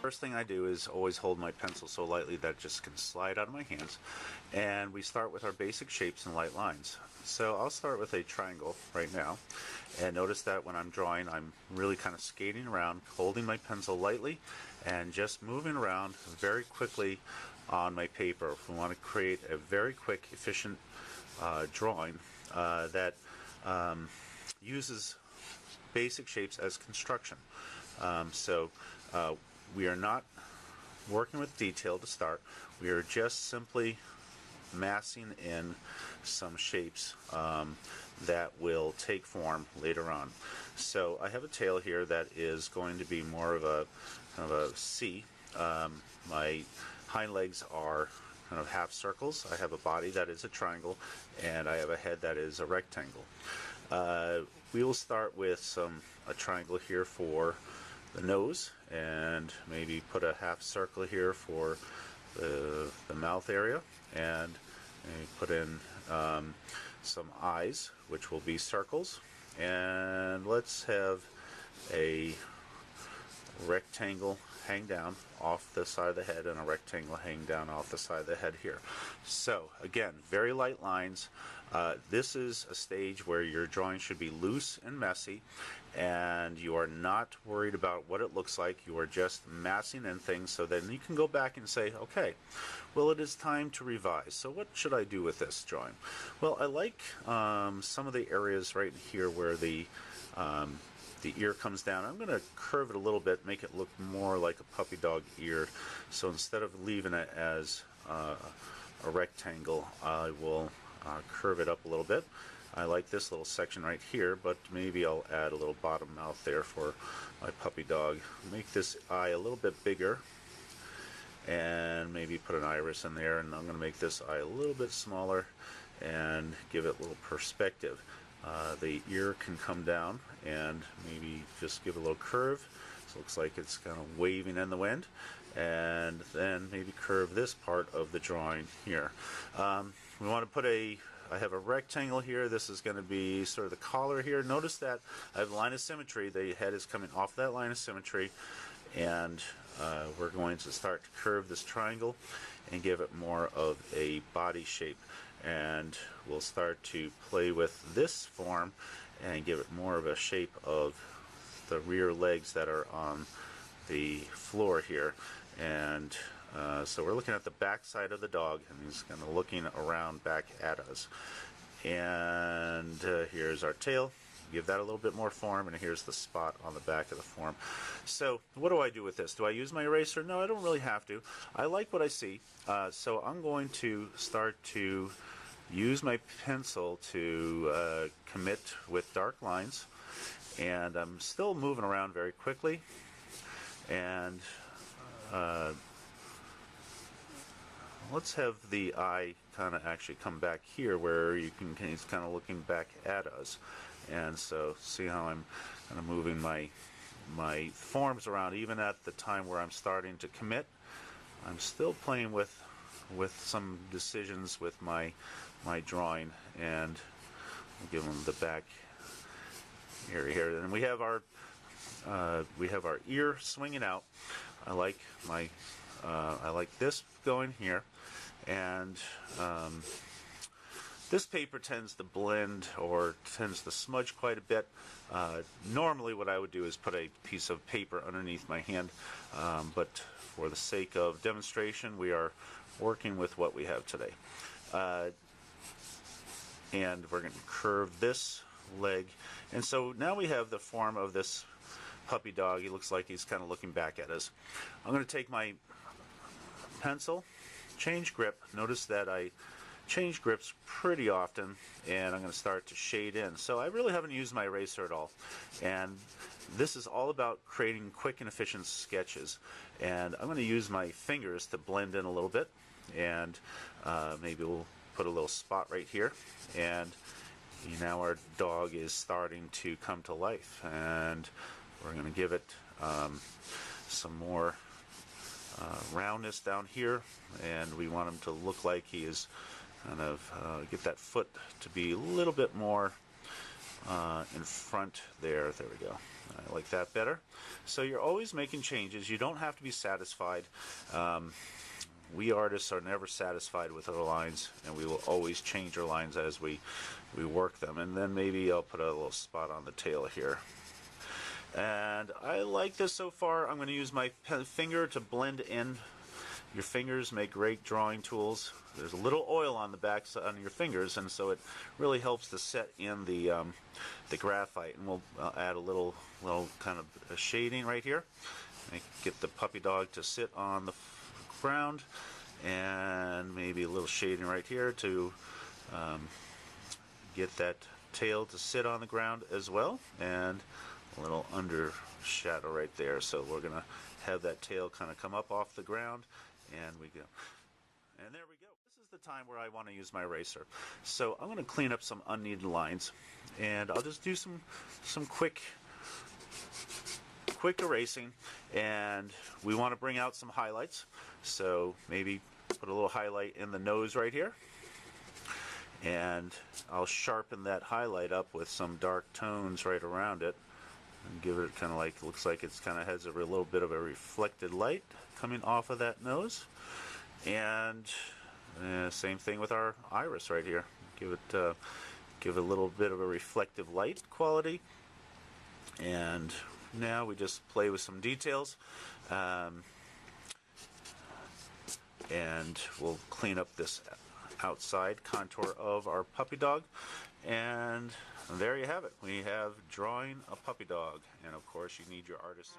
First thing I do is always hold my pencil so lightly that it just can slide out of my hands, and we start with our basic shapes and light lines. So I'll start with a triangle right now, and notice that when I'm drawing I'm really kind of skating around, holding my pencil lightly and just moving around very quickly on my paper. We want to create a very quick, efficient drawing that uses basic shapes as construction. We are not working with detail to start. We are just simply massing in some shapes that will take form later on. So I have a tail here that is going to be more of a kind of a C. My hind legs are kind of half circles. I have a body that is a triangle, and I have a head that is a rectangle. We will start with a triangle here for the nose, and maybe put a half circle here for the mouth area, and maybe put in some eyes, which will be circles, and let's have a rectangle hang down off the side of the head and a rectangle hang down off the side of the head here. So again, very light lines. This is a stage where your drawing should be loose and messy, and you are not worried about what it looks like. You are just massing in things, so then you can go back and say, okay, well, it is time to revise. So what should I do with this drawing? Well, I like some of the areas right here where the ear comes down. I'm going to curve it a little bit, make it look more like a puppy dog ear. So instead of leaving it as a rectangle, I will curve it up a little bit. I like this little section right here, but maybe I'll add a little bottom mouth there for my puppy dog. Make this eye a little bit bigger, and maybe put an iris in there, and I'm going to make this eye a little bit smaller and give it a little perspective. The ear can come down and maybe just give a little curve. So it looks like it's kind of waving in the wind. And then maybe curve this part of the drawing here. We want to put I have a rectangle here. This is going to be sort of the collar here. Notice that I have a line of symmetry. The head is coming off that line of symmetry. And we're going to start to curve this triangle and give it more of a body shape. And we'll start to play with this form and give it more of a shape of the rear legs that are on the floor here. And so we're looking at the back side of the dog, and he's kind of looking around back at us. And here's our tail. Give that a little bit more form, and here's the spot on the back of the form. So what do I do with this? Do I use my eraser? No, I don't really have to. I like what I see, so I'm going to start to use my pencil to commit with dark lines, and I'm still moving around very quickly, and let's have the eye kind of actually come back here where he's kind of looking back at us. And so see how I'm kind of moving my forms around. Even at the time where I'm starting to commit, I'm still playing with some decisions with my drawing, and I'll give them the back area here. And we have our ear swinging out. I like this going here, and this paper tends to blend or tends to smudge quite a bit. Normally what I would do is put a piece of paper underneath my hand, but for the sake of demonstration we are working with what we have today. And we're going to curve this leg, and so now we have the form of this puppy dog. He looks like he's kind of looking back at us. I'm going to take my pencil, change grip. Notice that I change grips pretty often, and I'm going to start to shade in. So I really haven't used my eraser at all, and this is all about creating quick and efficient sketches. And I'm going to use my fingers to blend in a little bit, and maybe we'll put a little spot right here, and now our dog is starting to come to life, and we're going to give it some more roundness down here, and we want him to look like he is kind of get that foot to be a little bit more in front there. There we go. I like that better. So you're always making changes. You don't have to be satisfied. We artists are never satisfied with our lines, and we will always change our lines as we work them. And then maybe I'll put a little spot on the tail here. And I like this so far. I'm going to use my finger to blend in. Your fingers make great drawing tools. There's a little oil on the back on your fingers, and so it really helps to set in the graphite. And we'll add a little kind of a shading right here. Get the puppy dog to sit on the ground, and maybe a little shading right here to get that tail to sit on the ground as well, and a little under shadow right there. So we're gonna have that tail kind of come up off the ground, and we go. And there we go. This is the time where I want to use my eraser. So I'm going to clean up some unneeded lines, and I'll just do some quick erasing. And we want to bring out some highlights. So maybe put a little highlight in the nose right here. And I'll sharpen that highlight up with some dark tones right around it. And give it kind of like, looks like it's kind of has a little bit of a reflected light coming off of that nose. And same thing with our iris right here. Give it a little bit of a reflective light quality. And now we just play with some details. And we'll clean up this outside contour of our puppy dog. And there you have it. We have drawing a puppy dog. And of course you need your artist.